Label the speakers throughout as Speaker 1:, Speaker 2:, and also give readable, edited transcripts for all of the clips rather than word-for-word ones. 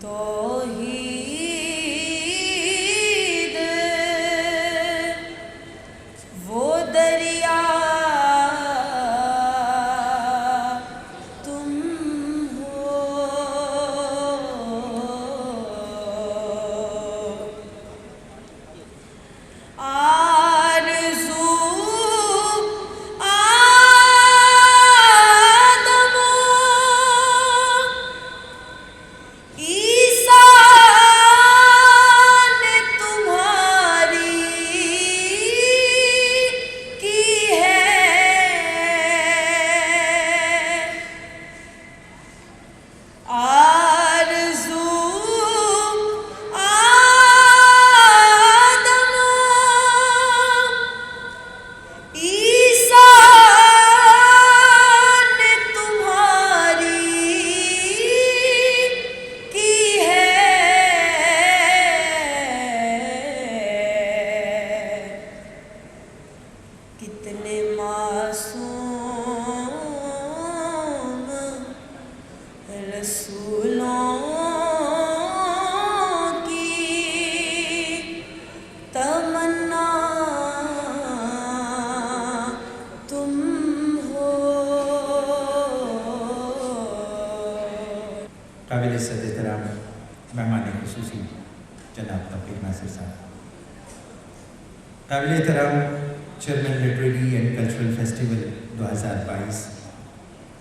Speaker 1: توحید وہ دریا تم ہو، آرزو آدم عیسیٰ نے تمہاری کی ہے، آرزو آدم عیسیٰ نے تمہاری کی ہے، کتنے معصوم رسولوں کی تمنا تم ہو۔
Speaker 2: قابل عزت احترام مہمان خصوصی جناب توفیق ناصر صاحب، قابل احترام chairman literary and cultural festival 2022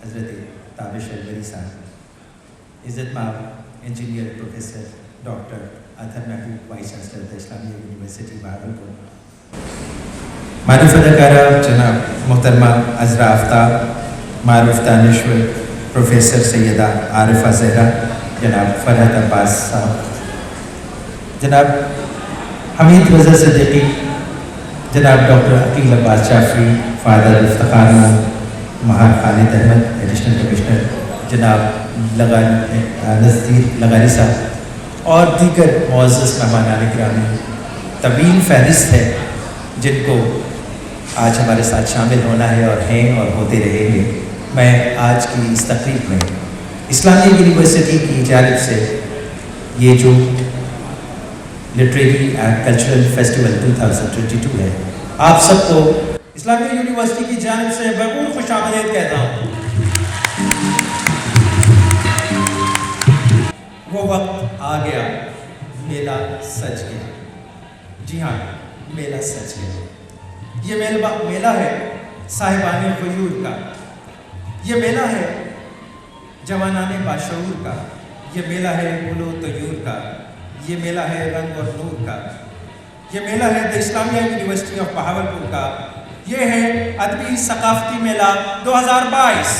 Speaker 2: حضرت تابش البری صاحب، عزت مآب انجینئر پروفیسر ڈاکٹر اطہر محبوب voice chancellor Islamia university Bahawalpur, معروف اداکارہ جناب محترمہ عذرا آفتاب، معروف دانشور پروفیسر سیدہ عارفہ زہرا، جناب فرحت عباس صاحب، جناب حمید رضا صدیقی، جناب ڈاکٹر عقیل عباس جعفری، فادر افتخار مہار خالد احمد ایڈیشنل کمشنر، جناب نذیر لغاری صاحب اور دیگر معزز مہمانان گرامی، طویل فہرست ہے جن کو آج ہمارے ساتھ شامل ہونا ہے اور ہیں اور ہوتے رہیں گے۔ میں آج کی اس تقریب میں اسلامیہ یونیورسٹی کی جانب سے یہ جو لٹریری اینڈ کلچرل فیسٹیول 2022 ہے، آپ سب کو اسلامیہ یونیورسٹی کی جانب سے بھرپور خوش آمدید کہتا ہوں۔ وہ وقت آ گیا، میلہ سج گیا، جی ہاں میلہ سج گیا۔ یہ میلہ ہے صاحبان غیور کا، یہ میلہ ہے جوانان باشعور کا، یہ میلہ ہے گل و طیور کا، یہ میلہ ہے رنگ اور نور کا، یہ میلہ ہے دی اسلامیہ یونیورسٹی آف بہاولپور کا، یہ ہے ادبی ثقافتی میلہ 2022۔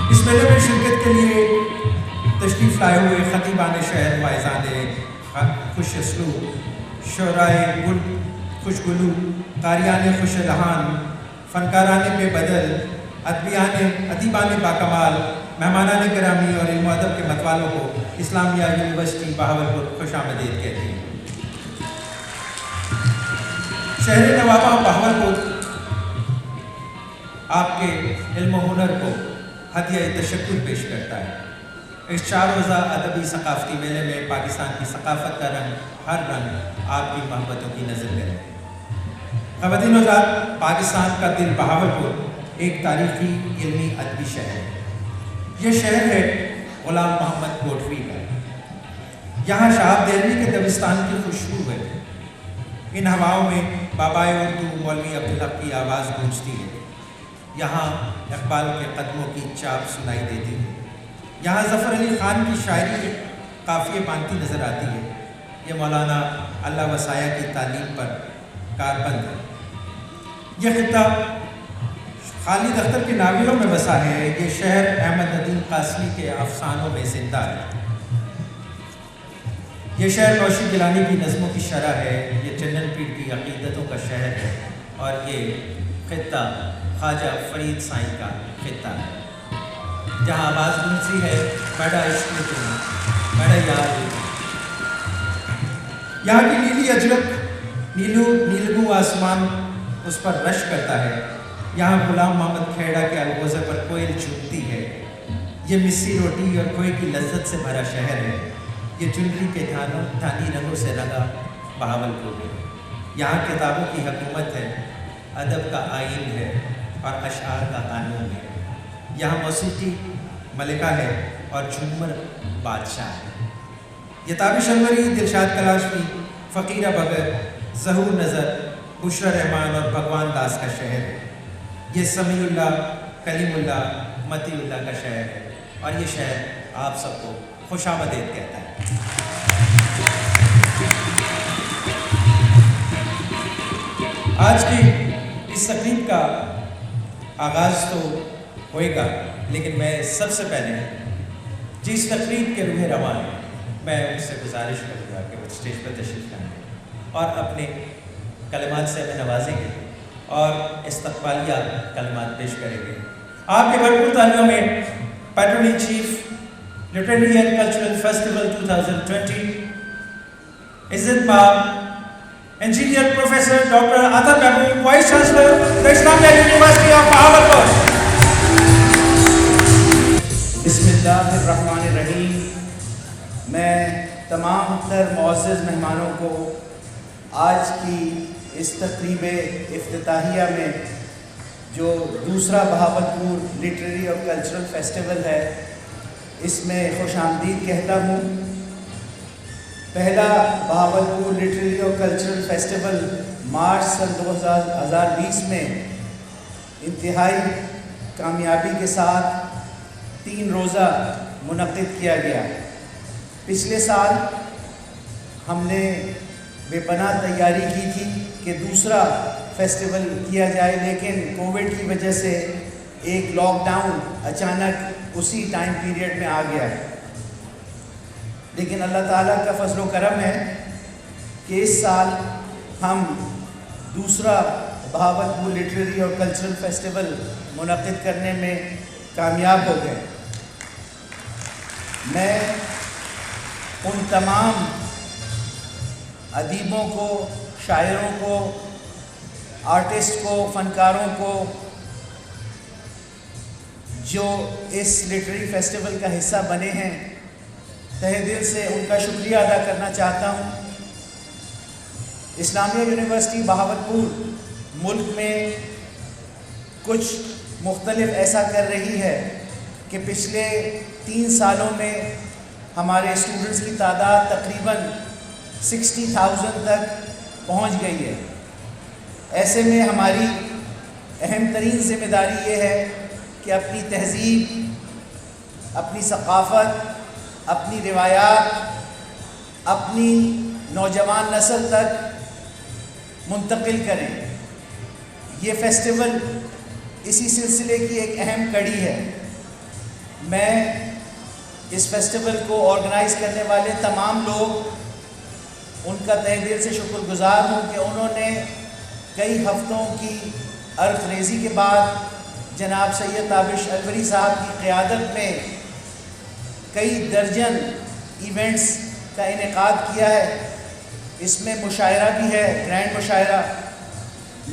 Speaker 2: اس میلے میں شرکت کے لیے تشریف لائے ہوئے خطیبان شہر، واعظان خوش اسلوب، شعرائے گل خوش گلو، قاریان خوش لحان، فنکاران بے بدل، ادیبان باکمال، مہمانان گرامی اور علم و ادب کے متوالوں کو اسلامیہ یونیورسٹی بہاولپور خوش آمدید کہتی ہے۔ شہر نوابہ بہاولپور آپ کے علم و ہنر کو ہدیہ تشکر پیش کرتا ہے۔ اس 4 روزہ ادبی ثقافتی میلے میں پاکستان کی ثقافت کا رنگ، ہر رنگ آپ کی محبتوں کی نظر کرے۔ خواتین و حضرات، پاکستان کا دل بہاولپور ایک تاریخی علمی ادبی شہر ہے۔ یہ شہر ہے غلام محمد کوٹوی کا۔ یہاں شہاب دہلوی کے دبستان کی خوشبو ہے۔ ان ہواؤں میں بابائے اردو مولوی عبدالحق کی آواز گونجتی ہے۔ یہاں اقبال کے قدموں کی چاپ سنائی دیتی ہے۔ یہاں ظفر علی خان کی شاعری قافیے باندھتی نظر آتی ہے۔ یہ مولانا اللہ وسایہ کی تعلیم پر کاربند ہے۔ یہ خطہ خالد اختر کے ناولوں میں بسا ہے۔ یہ شہر احمد ندیم قاسمی کے افسانوں میں زندہ ہے۔ یہ شہر نوشی گیلانی کی نظموں کی شرح ہے۔ یہ چندن پیر کی عقیدتوں کا شہر ہے، اور یہ خطہ خواجہ فرید سائیں کا خطہ ہے، جہاں آواز گونجتی ہے بڑا عشق تم بڑا یار۔ یہاں کی نیلی اجرک نیلگوں آسمان اس پر رش کرتا ہے۔ یہاں غلام محمد کھیڑا کے الغوزے پر کوئل چھوٹتی ہے۔ یہ مسی روٹی اور کوئے کی لذت سے بھرا شہر ہے، یہ چنری کے دھانی رنگوں سے رنگا بہاولپور ہے۔ یہاں کتابوں کی حکومت ہے، ادب کا آئین ہے اور اشعار کا قانون ہے۔ یہاں موسیقی ملکہ ہے اور جھومر بادشاہ ہے۔ یہ تابش انوری، دلشاد کلاشوی، فقیرہ بھگت، ظہور نظر، بشرا رحمان اور بھگوان داس کا شہر ہے۔ یہ سمیع اللہ، کلیم اللہ، متی اللہ کا شہر ہے اور یہ شہر آپ سب کو خوش آمدید کہتا ہے۔ آج کی اس تقریب کا آغاز تو ہوئے گا، لیکن میں سب سے پہلے جس تقریب کے روح رواں ہیں میں اس سے گزارش کروں گا کہ وہ اسٹیج پر تشریف لائیں اور اپنے کلمات سے ہمیں نوازیں گے اور استقبالیہ کلمات پیش کریں گے۔ آپ کے بھرپور تعلیموں میں پیٹرونی chief literary and cultural festival 2020 عزت مآب engineer professor doctor Ata Mahmood, vice chancellor Islamia university of Bahawalpur.
Speaker 3: بسم اللہ الرحمن الرحیم۔ میں تمام تر معزز مہمانوں کو آج کی اس تقریب افتتاحیہ میں جو دوسرا بہاولپور لٹریری اور کلچرل فیسٹیول ہے اس میں خوش آمدید کہتا ہوں۔ پہلا بہاولپور لٹریری اور کلچرل فیسٹیول مارچ سن 2020 میں انتہائی کامیابی کے ساتھ 3 روزہ منعقد کیا گیا۔ پچھلے سال ہم نے بے پناہ تیاری کی تھی کہ دوسرا فیسٹیول کیا جائے، لیکن کووڈ کی وجہ سے ایک لاک ڈاؤن اچانک اسی ٹائم پیریڈ میں آ گیا ہے۔ لیکن اللہ تعالیٰ کا فضل و کرم ہے کہ اس سال ہم دوسرا بہاولپور لٹریری اور کلچرل فیسٹیول منعقد کرنے میں کامیاب ہو گئے۔ میں ان تمام ادیبوں کو، شاعروں کو، آرٹسٹ کو، فنکاروں کو جو اس لٹریری فیسٹیول کا حصہ بنے ہیں، تہہ دل سے ان کا شکریہ ادا کرنا چاہتا ہوں۔ اسلامیہ یونیورسٹی بہاولپور ملک میں کچھ مختلف ایسا کر رہی ہے کہ پچھلے 3 سالوں میں ہمارے اسٹوڈنٹس کی تعداد تقریباً 60,000 تک پہنچ گئی ہے۔ ایسے میں ہماری اہم ترین ذمہ داری یہ ہے کہ اپنی تہذیب، اپنی ثقافت، اپنی روایات اپنی نوجوان نسل تک منتقل کریں۔ یہ فیسٹیول اسی سلسلے کی ایک اہم کڑی ہے۔ میں اس فیسٹیول کو آرگنائز کرنے والے تمام لوگ ان کا تہہ دل سے شکر گزار ہوں کہ انہوں نے کئی ہفتوں کی عرق ریزی کے بعد جناب سید تابش انوری صاحب کی قیادت میں کئی درجن ایونٹس کا انعقاد کیا ہے۔ اس میں مشاعرہ بھی ہے، گرینڈ مشاعرہ،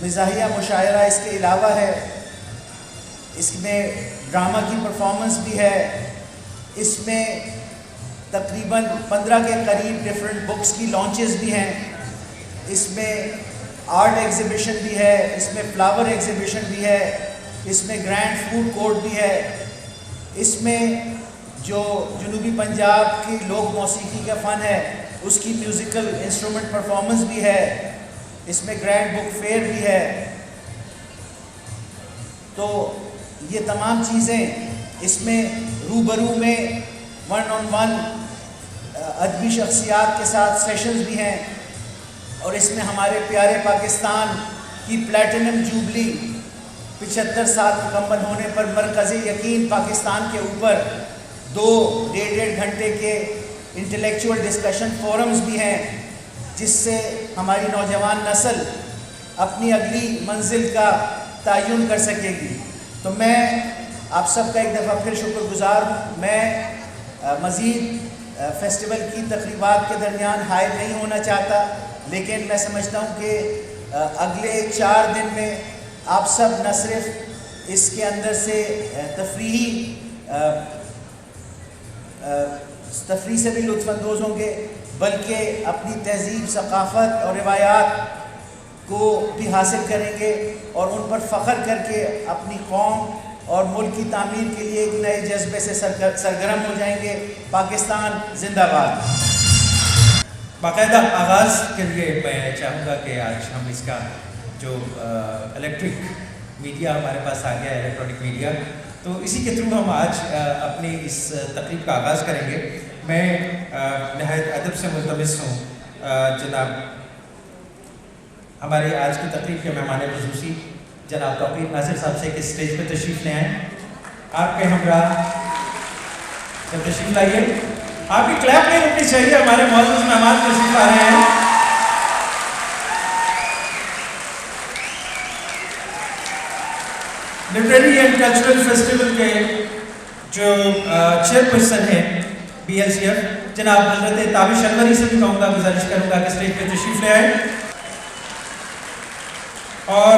Speaker 3: مزاحیہ مشاعرہ اس کے علاوہ ہے، اس میں ڈرامہ کی پرفارمنس بھی ہے، اس میں تقریباً 15 کے قریب ڈیفرنٹ بکس کی لانچز بھی ہیں، اس میں آرٹ ایگزیبیشن بھی ہے، اس میں فلاور ایگزیبیشن بھی ہے، اس میں گرینڈ فوڈ کورٹ بھی ہے، اس میں جو جنوبی پنجاب کی لوک موسیقی کا فن ہے اس کی میوزیکل انسٹرومنٹ پرفارمنس بھی ہے، اس میں گرینڈ بک فیئر بھی ہے۔ تو یہ تمام چیزیں اس میں روبرو میں 1-on-1 ادبی شخصیات کے ساتھ سیشنز بھی ہیں، اور اس میں ہمارے پیارے پاکستان کی پلیٹینم جوبلی 75 سال مکمل ہونے پر مرکز یقین پاکستان کے اوپر 2-1.5 گھنٹے کے انٹلیکچوئل ڈسکشن فورمز بھی ہیں، جس سے ہماری نوجوان نسل اپنی اگلی منزل کا تعین کر سکے گی۔ تو میں آپ سب کا ایک دفعہ پھر شکر گزار ہوں۔ میں مزید فیسٹیول کی تقریبات کے درمیان حائل نہیں ہونا چاہتا، لیکن میں سمجھتا ہوں کہ اگلے 4 دن میں آپ سب نہ صرف اس کے اندر سے تفریحی تفریح سے بھی لطف اندوز ہوں گے، بلکہ اپنی تہذیب، ثقافت اور روایات کو بھی حاصل کریں گے اور ان پر فخر کر کے اپنی قوم اور ملک کی تعمیر کے لیے ایک نئے جذبے سے سرگرم ہو جائیں گے۔ پاکستان زندہ باد۔
Speaker 2: باقاعدہ آغاز کے لیے میں چاہوں گا کہ آج ہم اس کا جو الیکٹرک میڈیا ہمارے پاس آ گیا ہے، الیکٹرانک میڈیا، تو اسی کے تھرو ہم آج اپنی اس تقریب کا آغاز کریں گے۔ میں نہایت ادب سے ملتمس ہوں جناب ہمارے آج کی تقریب کے مہمان خصوصی جناب توقیر ناصر صاحب سے کہ اسٹیج پہ تشریف لے آئیں۔ آپ کے ہمراہ جب تشریف لائیے، آپ کی کلیپ نہیں رکنی چاہیے، ہمارے معزز مہمان تشریف آ رہے ہیں۔ لٹریری اینڈ کلچرل فیسٹیول کے جو چیئرپرسن ہیں BLCF جناب حضرت تابش انوری سے بھی کہوں گا، گزارش کروں گا کہ اسٹیج پہ تشریف لے آئیں، اور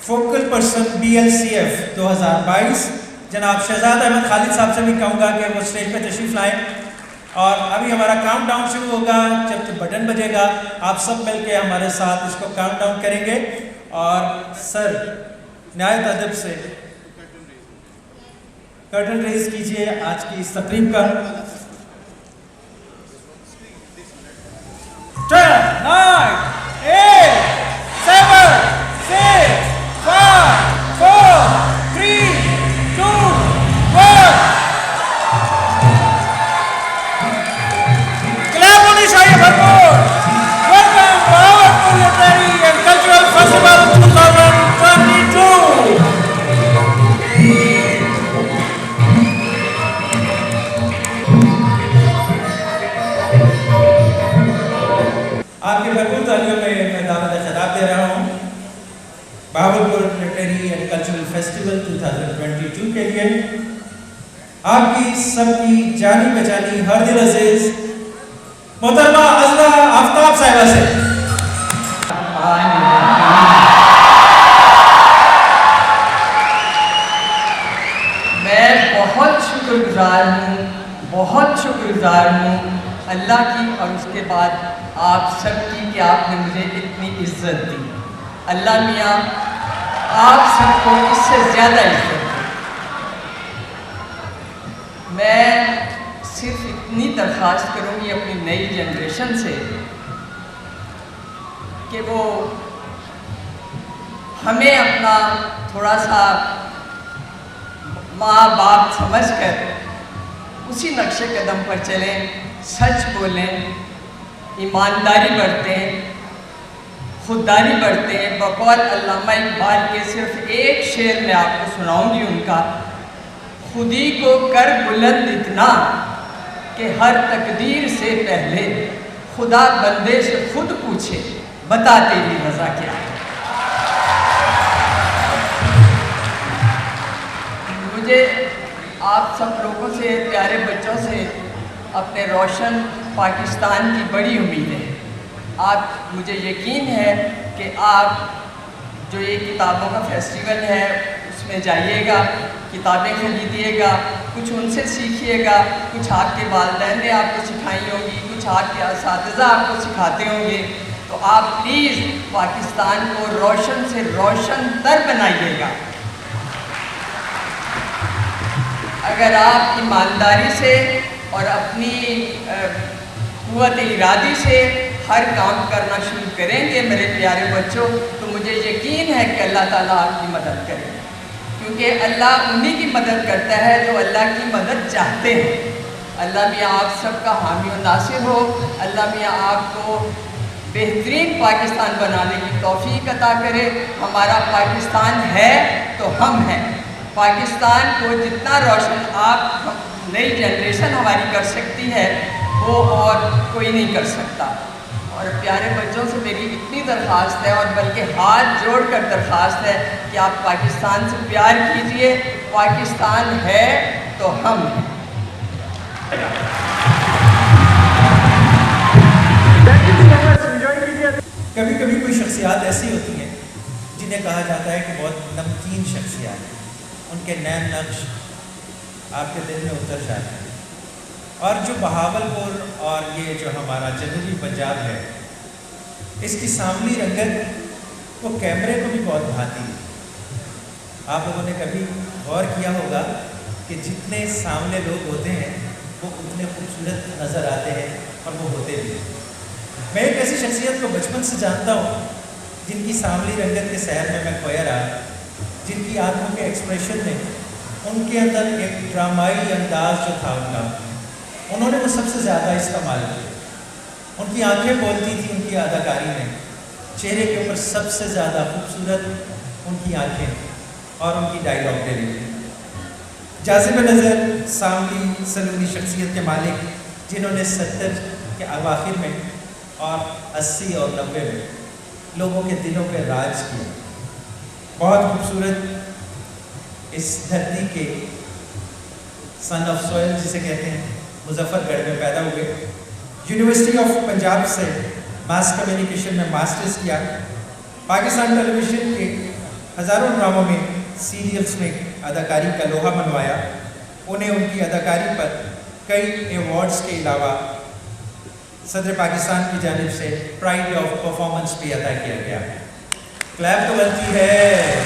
Speaker 2: فوکل پرسن BLCF 2022 جناب شہزاد احمد خالد صاحب سے بھی کہوں گا کہ وہ اسٹیج پہ تشریف لائیں۔ اور ابھی ہمارا کاؤنٹ ڈاؤن شروع ہوگا، جب بٹن بجے گا آپ سب مل کے ہمارے ساتھ اس کو کاؤنٹ ڈاؤن کریں گے۔ اور سر نہایت ادب سے کرٹن ریز کیجئے آج کی اس تقریب کا۔ 10 9 8 7 6 5 4 3 2 1 کلیپ ہونی چاہیے بھرپور۔ Welcome Bahawalpur literary and cultural festival 2022۔ آپ کے بھرپور تالیوں میں دعوت خطاب دے رہا ہوں Bahawalpur literary and cultural festival 2022 کے لیے آپ کی سب کی جانی بجانی ہر دل عزیز محترمہ عزرا آفتاب صاحبہ سے۔
Speaker 4: میں بہت شکر گزار ہوں اللہ کی، اور اس کے بعد آپ سب کی کہ آپ نے مجھے اتنی عزت دی۔ اللہ میاں آپ سب کو اس سے زیادہ عزت دی۔ میں صرف اتنی درخواست کروں گی اپنی نئی جنریشن سے کہ وہ ہمیں اپنا تھوڑا سا ماں باپ سمجھ کر اسی نقش قدم پر چلیں، سچ بولیں، ایمانداری برتیں، خودداری برتیں۔ بقول علامہ اقبال کے صرف ایک شعر میں آپ کو سناؤں گی ان کا: خودی کو کر بلند اتنا کہ ہر تقدیر سے پہلے خدا بندے سے خود پوچھے بتا تیری رضا کیا ہے۔ مجھے آپ سب لوگوں سے، پیارے بچوں سے، اپنے روشن پاکستان کی بڑی امید ہے۔ آپ مجھے یقین ہے کہ آپ جو یہ کتابوں کا فیسٹیول ہے اس میں جائیے گا، کتابیں خریدیے گا، کچھ ان سے سیکھیے گا، کچھ آپ کے والدین نے آپ کو سکھائی ہوں گی، کچھ آپ کے اساتذہ آپ کو سکھاتے ہوں گے۔ تو آپ پلیز پاکستان کو روشن سے روشن تر بنائیے گا۔ اگر آپ ایمانداری سے اور اپنی قوت ارادی سے ہر کام کرنا شروع کریں گے میرے پیارے بچوں، تو مجھے یقین ہے کہ اللہ تعالیٰ آپ کی مدد کرے گا، کیونکہ اللہ انہی کی مدد کرتا ہے جو اللہ کی مدد چاہتے ہیں۔ اللہ میاں آپ سب کا حامی و ناصر ہو۔ اللہ میاں آپ کو بہترین پاکستان بنانے کی توفیق عطا کرے۔ ہمارا پاکستان ہے تو ہم ہیں۔ پاکستان کو جتنا روشن آپ نئی جنریشن ہماری کر سکتی ہے وہ اور کوئی نہیں کر سکتا۔ اور پیارے بچوں سے میری اتنی درخواست ہے، اور بلکہ ہاتھ جوڑ کر درخواست ہے کہ آپ پاکستان سے پیار کیجئے۔ پاکستان ہے تو ہم ہیں۔
Speaker 2: کبھی کبھی کوئی شخصیات ایسی ہوتی ہیں جنہیں کہا جاتا ہے کہ بہت نمکین شخصیات ہیں، ان کے نین نقش آپ کے دل میں اتر جاتے ہیں۔ اور جو بہاولپور اور یہ جو ہمارا جنوبی پنجاب ہے، اس کی سانولی رنگت وہ کیمرے کو بھی بہت بھاتی ہے۔ آپ لوگوں نے کبھی غور کیا ہوگا کہ جتنے سامنے لوگ ہوتے ہیں وہ اتنے خوبصورت نظر آتے ہیں اور وہ ہوتے بھی ہیں۔ میں ایک ایسی شخصیت کو بچپن سے جانتا ہوں جن کی سانولی رنگت کے سحر میں کھویا رہا، جن کی آنکھوں کے ایکسپریشن میں ان کے اندر ایک ڈرامائی انداز جو تھا انہوں نے وہ سب سے زیادہ استعمال کیا۔ ان کی آنکھیں بولتی تھیں، ان کی اداکاری میں چہرے کے اوپر سب سے زیادہ خوبصورت ان کی آنکھیں اور ان کی ڈائیلاگ ڈیلیوری۔ جاذب نظر سانولی سلونی شخصیت کے مالک جنہوں نے 70 کے اواخر میں اور 80 اور 90 میں لوگوں کے دلوں پہ راج کیا۔ بہت خوبصورت اس دھرتی کے سن آف سوئل جسے کہتے ہیں، مظفر گڑھ میں پیدا ہوئے، یونیورسٹی آف پنجاب سے ماس کمیونیکیشن میں ماسٹرز کیا، پاکستان ٹیلی ویژن کے ہزاروں ڈراموں میں سیریلز میں اداکاری کا لوہا منوایا۔ انہیں ان کی اداکاری پر کئی ایوارڈز کے علاوہ صدر پاکستان کی جانب سے پرائڈ آف پرفارمنس بھی عطا کیا گیا۔ کلیپ تو بنتی ہے۔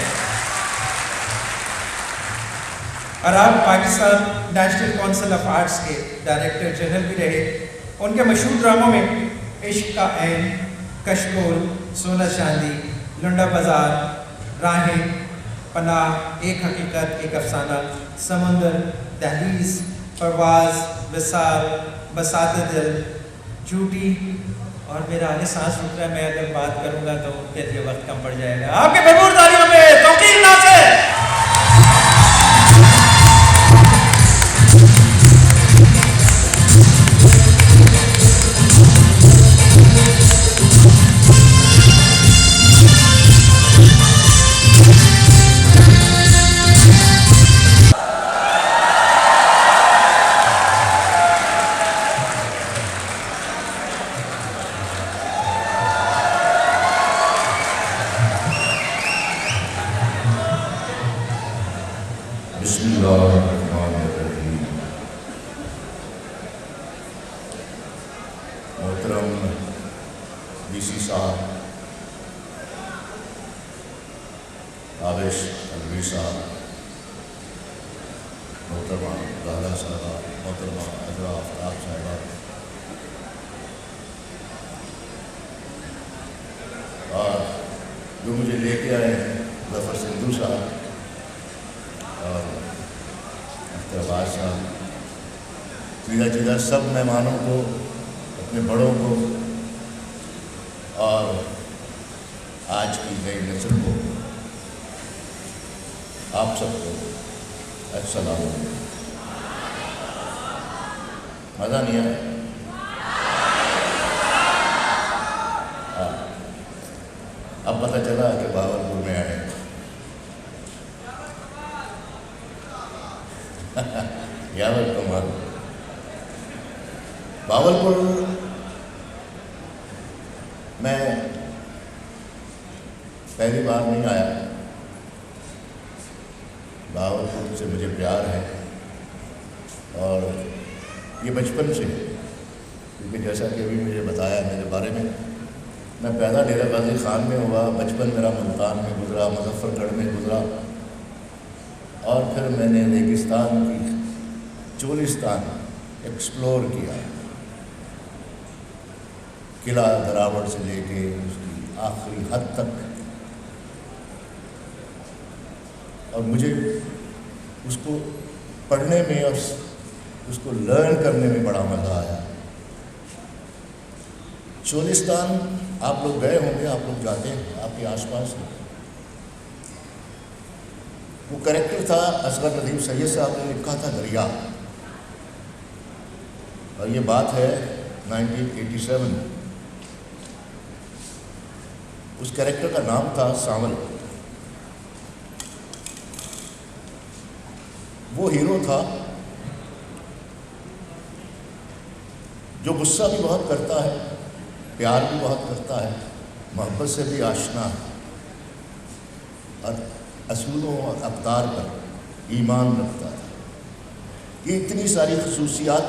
Speaker 2: اور آپ Pakistan national council of arts کے ڈائریکٹر جنرل بھی رہے۔ ان کے مشہور ڈراموں میں عشق کا عین، کشکول، سونا چاندی، لنڈا بازار، راہیں، پناہ، ایک حقیقت ایک افسانہ، سمندر، دہلیز، پرواز، وصال، بساط دل، جھوٹی، اور میرا آگے سانس رک رہا ہے، میں اگر بات کروں گا تو پھر یہ وقت کم پڑ جائے گا۔ آپ کے بھرپور تالیوں میں توقیر ناصر۔
Speaker 5: بسم اللہ الرحمن الرحیم۔ محترم ڈی سی صاحب، عابش الوی صاحب، محترمہ رالا صاحبہ، محترمہ عذرا آفتاب صاحبہ، اور جو مجھے لے کے آئے ہیں ظفر سندھو صاحب اور عباس صاحب، جیدہ سب مہمانوں کو، اپنے بڑوں کو، اور آج کی نئی نسل کو، آپ سب کو السلام علیکم۔ مزہ نہیں آیا؟ اب پتہ چلا کہ بہاولپور میں آئے۔ یا ویلکم۔ بہاولپور میں پہلی بار نہیں آیا۔ بہاولپور سے مجھے پیار ہے اور یہ بچپن سے، کیونکہ جیسا کہ ابھی مجھے بتایا میرے بارے میں پیدا ڈیرہ غازی خان میں ہوا، بچپن میرا ملتان میں گزرا، مظفر گڑھ میں گزرا، اور پھر میں نے ریگستان کی چولستان ایکسپلور کیا، قلعہ دراوڑ سے لے کے اس کی آخری حد تک، اور مجھے اس کو پڑھنے میں اور اس کو لرن کرنے میں بڑا مزہ آیا۔ چولستان آپ لوگ گئے ہوں گے، آپ لوگ جاتے ہیں، آپ کے آس پاس وہ کریکٹر تھا اصغر ندیم سید صاحب نے لکھا تھا دریا، اور یہ بات ہے 1987۔ اس کریکٹر کا نام تھا سانول۔ وہ ہیرو تھا جو غصہ بھی بہت کرتا ہے، پیار بھی بہت کرتا ہے، محبت سے بھی آشنا ہے، اور اصولوں اور اقدار پر ایمان رکھتا تھا۔ یہ اتنی ساری خصوصیات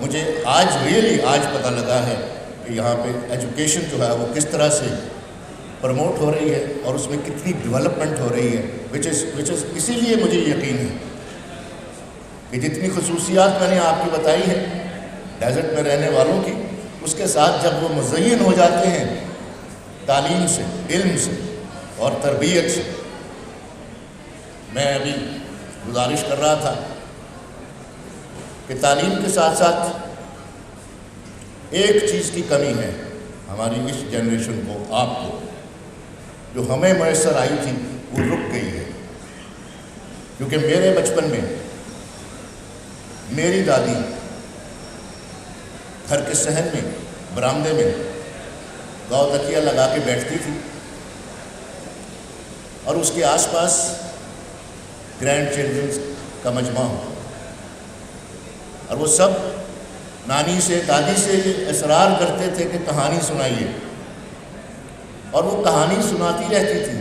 Speaker 5: مجھے آج پتہ لگا ہے کہ یہاں پہ ایجوکیشن جو ہے وہ کس طرح سے پروموٹ ہو رہی ہے اور اس میں کتنی ڈیولپمنٹ ہو رہی ہے، which is اسی لیے مجھے یقین ہے کہ جتنی خصوصیات میں نے آپ کی بتائی ہے ڈیزرٹ میں رہنے والوں کی، اس کے ساتھ جب وہ مزین ہو جاتے ہیں تعلیم سے، علم سے اور تربیت سے۔ میں ابھی گزارش کر رہا تھا کہ تعلیم کے ساتھ ساتھ ایک چیز کی کمی ہے ہماری اس جنریشن کو، آپ کو، جو ہمیں میسر آئی تھی وہ رک گئی ہے۔ کیونکہ میرے بچپن میں میری دادی گھر کے صحن میں برآمدے میں گاؤ تکیہ لگا کے بیٹھتی تھی اور اس کے آس پاس گرینڈ چلڈرنس کا مجمع ہو، اور وہ سب نانی سے، دادی سے اصرار کرتے تھے کہ کہانی سنائیے، اور وہ کہانی سناتی رہتی تھی،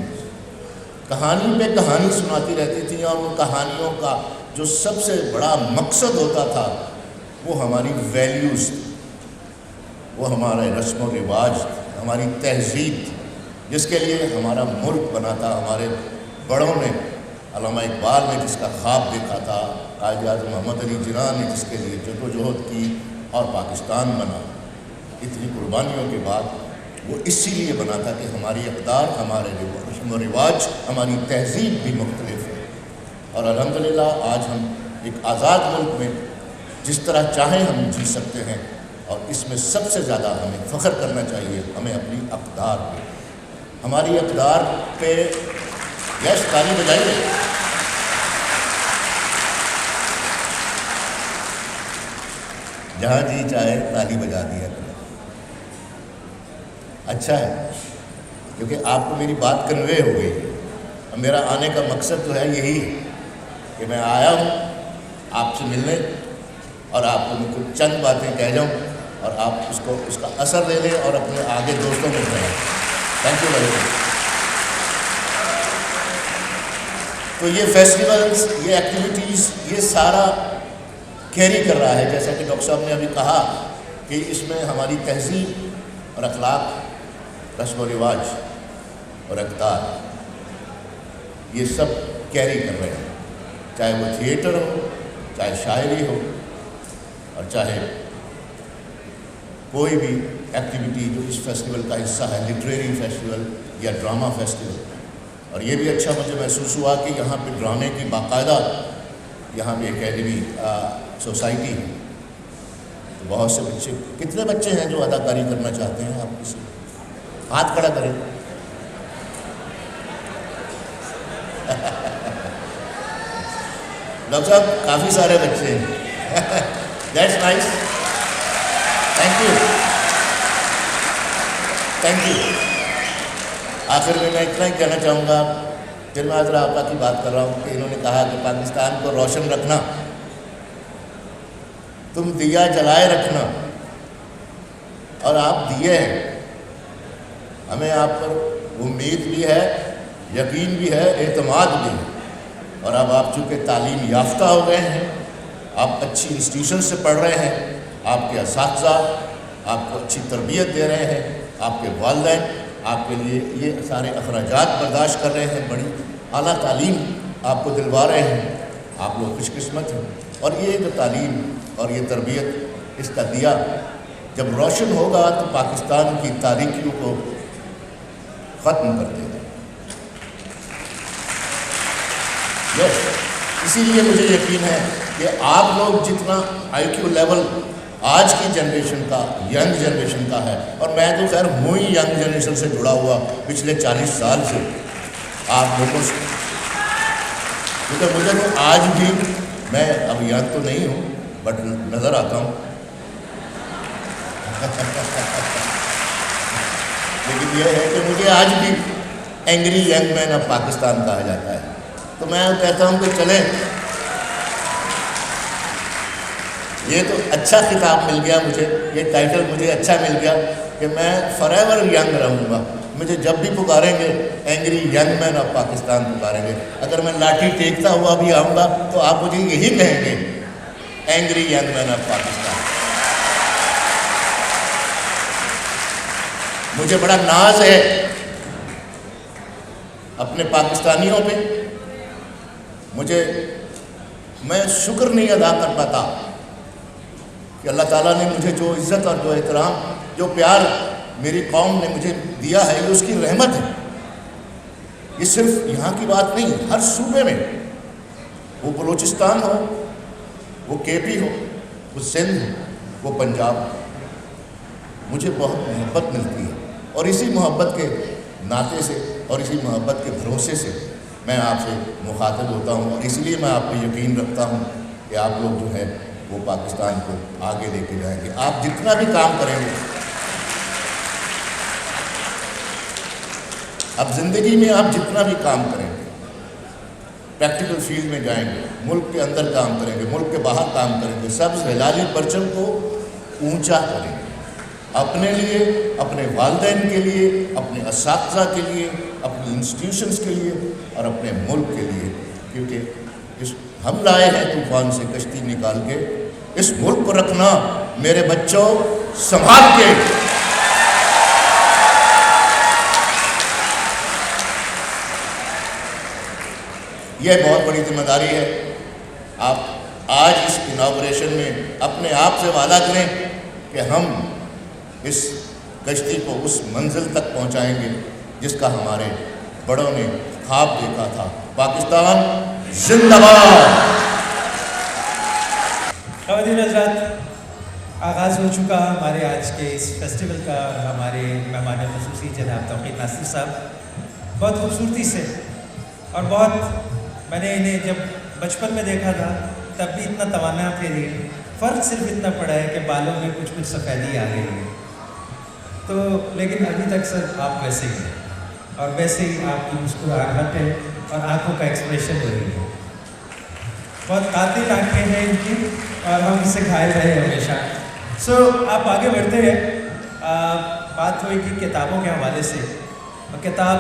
Speaker 5: کہانی پہ کہانی سناتی رہتی تھی، اور ان کہانیوں کا جو سب سے بڑا مقصد ہوتا تھا وہ ہماری ویلیوز، وہ ہمارے رسم و رواج، ہماری تہذیب، جس کے لیے ہمارا ملک بنا تھا۔ ہمارے بڑوں نے، علامہ اقبال نے جس کا خواب دیکھا تھا، قائد اعظم محمد علی جناح نے جس کے لیے جدوجہد کی اور پاکستان بنا، اتنی قربانیوں کے بعد وہ اسی لیے بنا تھا کہ ہماری اقدار، ہمارے رسم و رواج، ہماری تہذیب بھی مختلف ہے۔ اور الحمدللہ آج ہم ایک آزاد ملک میں جس طرح چاہیں ہم جی سکتے ہیں، اور اس میں سب سے زیادہ ہمیں فخر کرنا چاہیے ہمیں اپنی اقدار پہ، ہماری اقدار پہ۔ یس، تالی بجائیے۔ جہاں جی چاہے تالی بجا دیا کریں، اچھا ہے، کیونکہ آپ کو میری بات کنوے ہو گئی ہے۔ اور میرا آنے کا مقصد جو ہے یہی ہے کہ میں آیا ہوں آپ سے ملنے، اور آپ کو میں کچھ چند باتیں کہہ جاؤں اور آپ اس کا اثر لے لیں اور اپنے آگے دوستوں میں بتائیں۔ Thank you very much. تو یہ فیسٹیولز، یہ ایکٹیویٹیز، یہ سارا کیری کر رہا ہے، جیسا کہ ڈاکٹر صاحب نے ابھی کہا کہ اس میں ہماری تہذیب اور اخلاق، رسم و رواج اور اقدار، یہ سب کیری کر رہے ہیں، چاہے وہ تھیٹر ہو، چاہے شاعری ہو، اور چاہے کوئی بھی ایکٹیویٹی جو اس فیسٹیول کا حصہ ہے، لٹریری فیسٹیول یا ڈرامہ فیسٹیول۔ اور یہ بھی اچھا مجھے محسوس ہوا کہ یہاں پہ ڈرامے کی باقاعدہ یہاں پہ اکیڈمی سوسائٹی ہے، تو بہت سے بچے، کتنے بچے ہیں جو اداکاری کرنا چاہتے ہیں؟ آپ کسی ہاتھ کھڑا کریں۔ ڈاکٹر صاحب کافی سارے بچے ہیں، that's nice, thank you, thank you. آخر میں اتنا ہی کہنا چاہوں گا، پھر میں حضرت آپا کی بات کر رہا ہوں کہ انہوں نے کہا کہ پاکستان کو روشن رکھنا، تم دیا جلائے رکھنا، اور آپ دیے ہیں، ہمیں آپ پر امید بھی ہے، یقین بھی ہے، اعتماد بھی ہے۔ اور اب آپ چونکہ تعلیم یافتہ ہو گئے ہیں، آپ اچھی انسٹیٹیوشن سے پڑھ رہے ہیں، آپ کے اساتذہ آپ کو اچھی تربیت دے رہے ہیں، آپ کے والدین آپ کے لیے یہ سارے اخراجات برداشت کر رہے ہیں، بڑی اعلیٰ تعلیم آپ کو دلوا رہے ہیں، آپ لوگ خوش قسمت ہیں۔ اور یہ جو تعلیم اور یہ تربیت، اس کا دیا جب روشن ہوگا تو پاکستان کی تاریکیوں کو ختم کر دے گا۔ اسی لیے مجھے یقین ہے کہ آپ لوگ جتنا آئی کیو لیول آج کی جنریشن کا، ینگ جنریشن کا ہے، اور میں تو خیر ہوں ہی ینگ جنریشن سے جڑا ہوا پچھلے 40 سال سے آپ لوگوں سے، کیونکہ مجھے تو آج بھی، میں اب ینگ تو نہیں ہوں بٹ نظر آتا ہوں لیکن یہ ہے کہ مجھے آج بھی angry young man of Pakistan کہا جاتا ہے۔ تو میں کہتا ہوں کہ چلیں، یہ تو اچھا خطاب مل گیا مجھے، یہ ٹائٹل مجھے اچھا مل گیا کہ میں فار ایور ینگ رہوں گا۔ مجھے جب بھی پکاریں گے angry young man of Pakistan پکاریں گے۔ اگر میں لاٹھی ٹیکتا ہوا بھی آؤں گا تو آپ مجھے یہی کہیں گے، angry young man of Pakistan. مجھے بڑا ناز ہے اپنے پاکستانیوں پہ. میں شکر نہیں ادا کر پاتا کہ اللہ تعالیٰ نے مجھے جو عزت اور جو احترام، جو پیار میری قوم نے مجھے دیا ہے، یہ اس کی رحمت ہے. یہ صرف یہاں کی بات نہیں، ہر صوبے میں، وہ بلوچستان ہو، وہ کے پی ہو، وہ سندھ ہو، وہ پنجاب ہو، مجھے بہت محبت ملتی ہے. اور اسی محبت کے ناطے سے اور اسی محبت کے بھروسے سے میں آپ سے مخاطب ہوتا ہوں، اور اس لیے میں آپ پہ یقین رکھتا ہوں کہ آپ لوگ جو ہے وہ پاکستان کو آگے لے کے جائیں گے. آپ جتنا بھی کام کریں گے، اب زندگی میں آپ جتنا بھی کام کریں گے، پریکٹیکل فیلڈ میں جائیں گے، ملک کے اندر کام کریں گے، ملک کے باہر کام کریں گے، سبز ہلالی پرچم کو اونچا کریں گے، اپنے لیے، اپنے والدین کے لیے، اپنے اساتذہ کے لیے، اپنی انسٹیٹیوشنز کے لیے اور اپنے ملک کے لیے. کیونکہ ہم لائے ہیں طوفان سے کشتی نکال کے، اس ملک کو رکھنا میرے بچوں سنبھال کے. یہ بہت بڑی ذمہ داری ہے. آپ آج اس اناگوریشن میں اپنے آپ سے وعدہ کریں کہ ہم اس کشتی کو اس منزل تک پہنچائیں گے جس کا ہمارے بڑوں نے خواب دیکھا تھا. پاکستان زندہ باد.
Speaker 2: خواتین حضرات، آغاز ہو چکا ہمارے آج کے اس فیسٹیول کا. ہمارے مہمان خصوصی جناب توقیر ناصر صاحب بہت خوبصورتی سے، اور بہت، میں نے انہیں جب بچپن میں دیکھا تھا تب بھی اتنا توانا تھے. فرق صرف اتنا پڑا ہے کہ بالوں میں کچھ سفیدی آ گئی ہے تو، لیکن ابھی تک سر آپ ویسے ہی ہیں، اور ویسے ہی آپ کی مسکراہٹ ہے اور آنکھوں کا ایکسپریشن وہی ہے. بہت قاتل آنکھیں ہیں ان کی، اور ہم اس سے گھائل رہے ہمیشہ. آپ آگے بڑھتے ہیں. بات ہوئی کہ کتابوں کے حوالے سے، اور کتاب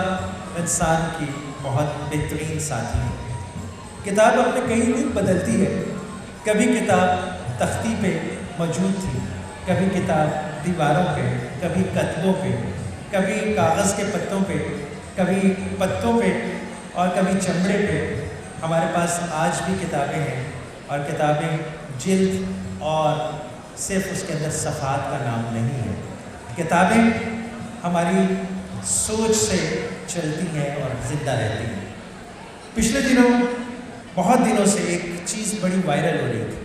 Speaker 2: انسان کی بہت بہترین ساتھی ہے. کتاب اپنے کئی روپ بدلتی ہے. کبھی کتاب تختی پہ موجود تھی، کبھی کتاب دیواروں پہ، کبھی کتبوں پہ، کبھی کاغذ کے پتوں پہ، کبھی پتوں پہ، اور کبھی چمڑے پہ. ہمارے پاس آج بھی کتابیں ہیں، اور کتابیں جلد اور صرف اس کے اندر صفحات کا نام نہیں ہے. کتابیں ہماری سوچ سے چلتی ہیں اور زندہ رہتی ہیں. پچھلے دنوں، بہت دنوں سے ایک چیز بڑی وائرل ہو رہی تھی،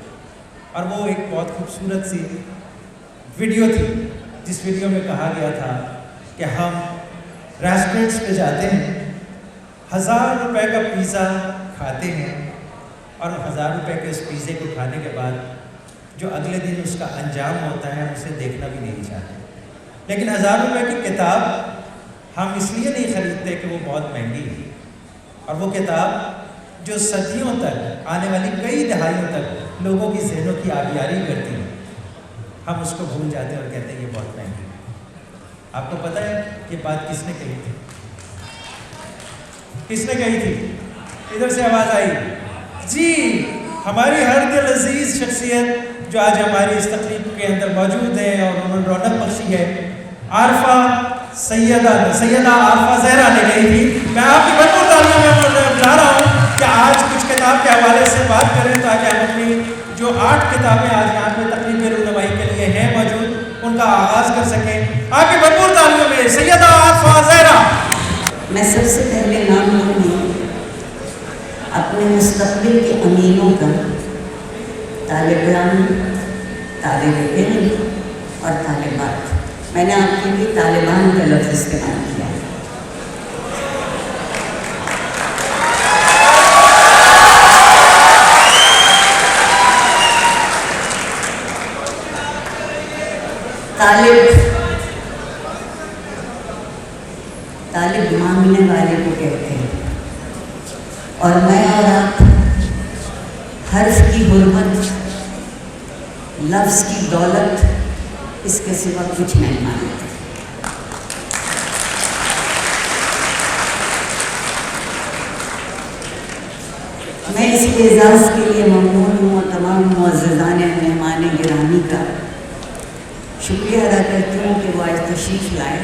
Speaker 2: اور وہ ایک بہت خوبصورت سی ویڈیو تھی، جس ویڈیو میں کہا گیا تھا کہ ہم ریسٹورنٹس پہ جاتے ہیں، 1000 روپے کا پیزا کھاتے ہیں، اور 1000 روپے کے اس پیزے کو کھانے کے بعد جو اگلے دن اس کا انجام ہوتا ہے ہم اسے دیکھنا بھی نہیں چاہتے. لیکن 1000 روپے کی کتاب ہم اس لیے نہیں خریدتے کہ وہ بہت مہنگی ہے، اور وہ کتاب جو صدیوں تک، آنے والی کئی دہائیوں تک لوگوں کی ذہنوں کی آبیاری کرتی ہے، ہم اس کو بھول جاتے ہیں اور کہتے ہیں یہ بہت مہنگی ہے. آپ کو پتہ ہے یہ بات کس نے کہی تھی؟ کس نے کہی تھی؟ ادھر سے آواز آئی جی. ہماری ہر دل عزیز شخصیت جو آج ہماری اس تقریب کے اندر موجود ہے اور انہوں نے رونق بخشی ہے، سیدہ عارفہ زہرا نے کہی تھی. میں آپ کی بھرپور تعلیموں میں بلا رہا ہوں کہ آج کچھ کتاب کے حوالے سے بات کریں، تاکہ ہم اپنی جو 8 کتابیں آج یہاں پہ تقریب رونمائی کے لیے ہیں موجود، ان کا آغاز کر سکیں. آپ کی بھرپور تعلیموں میں سیدہ عارفہ زہرا.
Speaker 6: میں سب سے پہلے نام لوں گی اپنے مستقبل کے امینوں کا، طالبان، طالب علم اور طالبات. میں نے آپ کے لیے طالبان کا لفظ استعمال کیا ہے. طالب مانگنے والے کو کہتے ہیں، اور میں اور آپ حرف کی حرمت، لفظ کی دولت، اس کے سوا کچھ نہیں مانتے. میں اس اعزاز کے لیے ممنون ہوں اور تمام معززان مہمان گرامی کا شکریہ ادا کرتی ہوں کہ وہ آج تشریف لائے.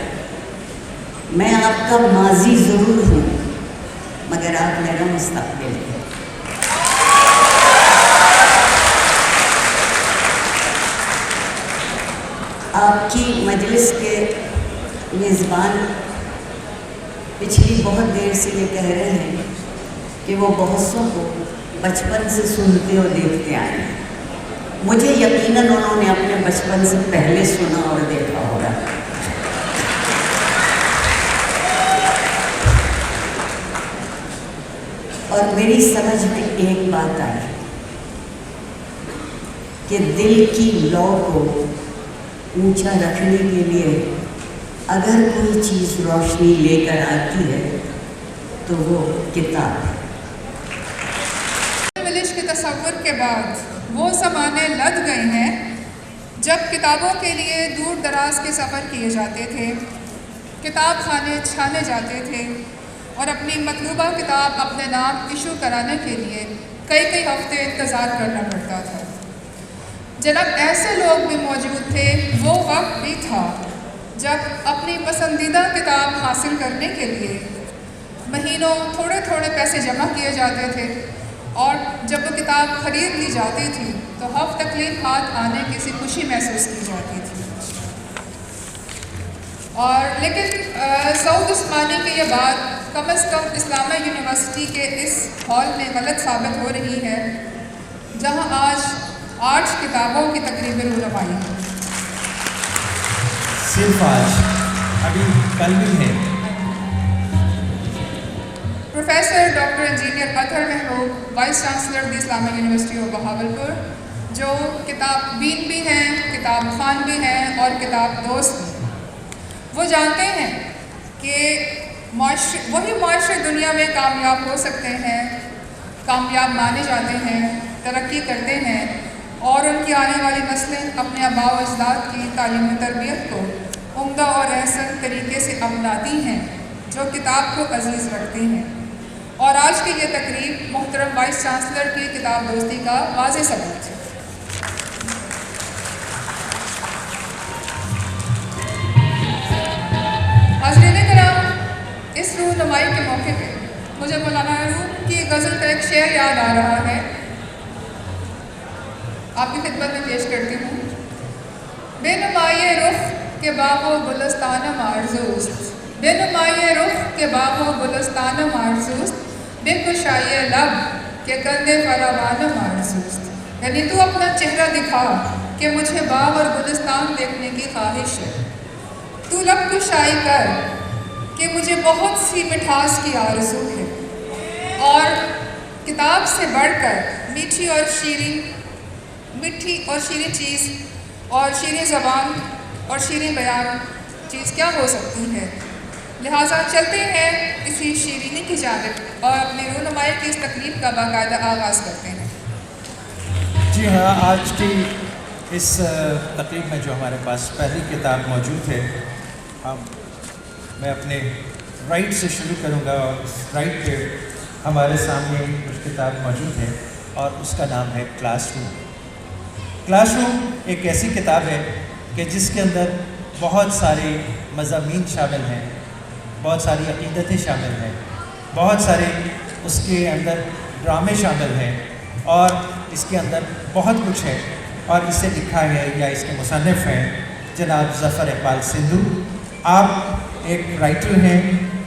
Speaker 6: میں آپ کا ماضی ضرور ہوں مگر آپ میرا مستقبل ہے. آپ کی مجلس کے میزبان پچھلی بہت دیر سے یہ کہہ رہے ہیں کہ وہ بہت سو کو بچپن سے سنتے اور دیکھتے آئے ہیں. مجھے یقیناً انہوں نے اپنے بچپن سے پہلے سنا اور دیکھا ہوگا. اور میری سمجھ میں ایک بات آئی کہ دل کی لو کو اونچا رکھنے کے لیے اگر کوئی چیز روشنی لے کر آتی ہے تو وہ کتاب ہے.
Speaker 7: ویلش کے تصور کے بعد وہ زمانے لد گئے ہیں جب کتابوں کے لیے دور دراز کے سفر کیے جاتے تھے، کتاب خانے چھانے جاتے تھے اور اپنی مطلوبہ کتاب اپنے نام ایشو کرانے کے لیے کئی ہفتے انتظار کرنا پڑتا تھا. جناب ایسے لوگ بھی موجود تھے، وہ وقت بھی تھا جب اپنی پسندیدہ کتاب حاصل کرنے کے لیے مہینوں تھوڑے پیسے جمع کیے جاتے تھے اور جب وہ کتاب خرید لی جاتی تھی تو ہفتہ تکلیف ہاتھ آنے کی سی خوشی محسوس کی جاتی تھی. اور لیکن سعود عثمانی کی یہ بات کم از کم اسلامیہ یونیورسٹی کے اس ہال میں غلط ثابت ہو رہی ہے جہاں آج 8 کتابوں کی تقریب رونمائی ہے.
Speaker 2: صرف آج، ابھی کل بھی ہے.
Speaker 7: Professor doctor engineer Athar Mahroob, vice chancellor the Islamia university of Bahawalpur, جو کتاب بین بھی ہیں، کتاب خان بھی ہیں اور کتاب دوست بھی. وہ جانتے ہیں کہ وہی معاشرے دنیا میں کامیاب ہو سکتے ہیں، کامیاب مانے جاتے ہیں، ترقی کرتے ہیں اور ان کی آنے والی نسلیں اپنے آباء و اجداد کی تعلیم و تربیت کو عمدہ اور احسن طریقے سے اپناتی ہیں جو کتاب کو عزیز رکھتے ہیں. اور آج کی یہ تقریب محترم وائس چانسلر کی کتاب دوستی کا واضح ثبوت ہے. حاضرین کرام، اس رونمائی کے موقع پہ مجھے مولانا روم کی غزل کا ایک شعر یاد آ رہا ہے، آپ کی خدمت میں پیش کرتی ہوں. بے نمائے رخ کے باغ و گلستانم آرزوست، بے نمائے رخ کے باغ و گلستانم آرزوست، بے گشائے لب کے کندے فراوانم آرزوست. یعنی تو اپنا چہرہ دکھا کہ مجھے باغ اور گلستان دیکھنے کی خواہش ہے. تو لب گشائی کر کہ مجھے بہت سی مٹھاس کی آرزو ہے. اور کتاب سے بڑھ کر میٹھی اور شیریں چیز اور شیریں زبان اور شیریں بیان چیز کیا ہو سکتی ہے. لہٰذا چلتے ہیں اسی شیرینی کی جانب اور اپنی رونمائی کی اس تقریب کا باقاعدہ آغاز کرتے ہیں.
Speaker 2: جی ہاں، آج کی اس تقریب میں جو ہمارے پاس پہلی کتاب موجود ہے، میں اپنے رائٹ سے شروع کروں گا اور اس رائٹ پہ ہمارے سامنے کچھ کتاب موجود ہے اور اس کا نام ہے کلاس روم. کلاس روم ایک ایسی کتاب ہے کہ جس کے اندر بہت سارے مضامین شامل ہیں، بہت ساری عقیدتیں شامل ہیں، بہت سارے اس کے اندر ڈرامے شامل ہیں اور اس کے اندر بہت کچھ ہے. اور اسے لکھا ہے یا اس کے مصنف ہیں جناب ظفر اقبال سندھو. آپ ایک رائٹر ہیں،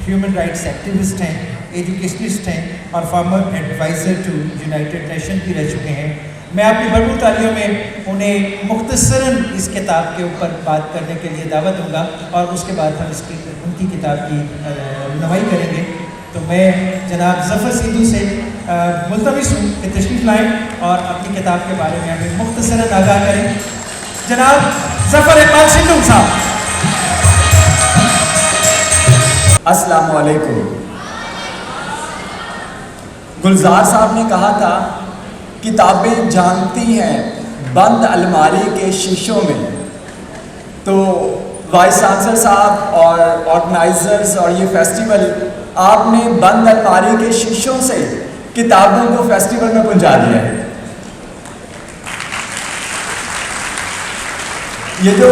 Speaker 2: ہیومن رائٹس ایکٹیوسٹ ہیں، ایجوکیشنسٹ ہیں اور former adviser to United Nation بھی رہ چکے ہیں. میں اپنی بھرپور تالیوں میں انہیں مختصراً اس کتاب کے اوپر بات کرنے کے لیے دعوت دوں گا اور اس کے بعد ہم ان کی کتاب کی رونمائی کریں گے. تو میں جناب ظفر سندھو سے ملتمس ہوں کہ تشریف لائیں اور اپنی کتاب کے بارے میں ہمیں مختصراً آگاہ کریں. جناب ظفر اقبال سندھو صاحب.
Speaker 8: السلام علیکم. گلزار صاحب نے کہا تھا کتابیں جھانکتی ہیں بند الماری کے شیشوں میں. تو وائس چانسلر صاحب اور آرگنائزرز اور یہ فیسٹیول، آپ نے بند الماری کے شیشوں سے کتابوں کو فیسٹیول میں پہنچا دیا ہے. یہ جو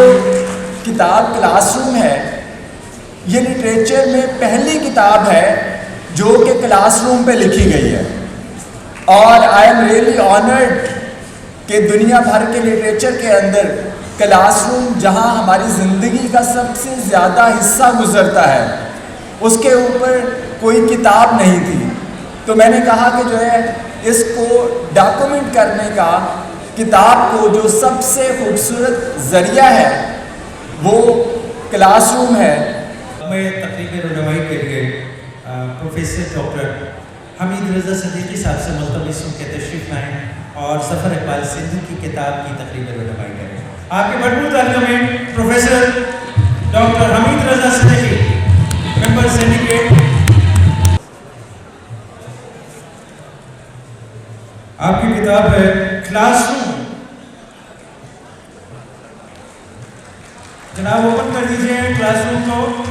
Speaker 8: کتاب کلاس روم ہے یہ لٹریچر میں پہلی کتاب ہے جو کہ کلاس روم پہ لکھی گئی ہے، اور آئی ایم ریئلی آنرڈ کہ دنیا بھر کے لٹریچر کے اندر کلاس روم جہاں ہماری زندگی کا سب سے زیادہ حصہ گزرتا ہے اس کے اوپر کوئی کتاب نہیں تھی. تو میں نے کہا کہ جو ہے اس کو ڈاکومنٹ کرنے کا کتاب کو جو سب سے خوبصورت ذریعہ ہے وہ کلاس روم ہے.
Speaker 2: میں تقریب رونمائی کے لیے پروفیسر ڈاکٹر حمید رضا صدیقی صاحب سے ملتمس ہوں کہ تشریف لائیں اور ظفر اقبال سندھی کی کتاب کی تقریب رونمائی کریں. آپ کے بھرپور تعلیموں میں پروفیسر ڈاکٹر حمید رضا صدیقی، ممبر سینڈیکیٹ. آپ کی کتاب ہے کلاس روم. جناب اوپن کر دیجئے کلاس روم کو.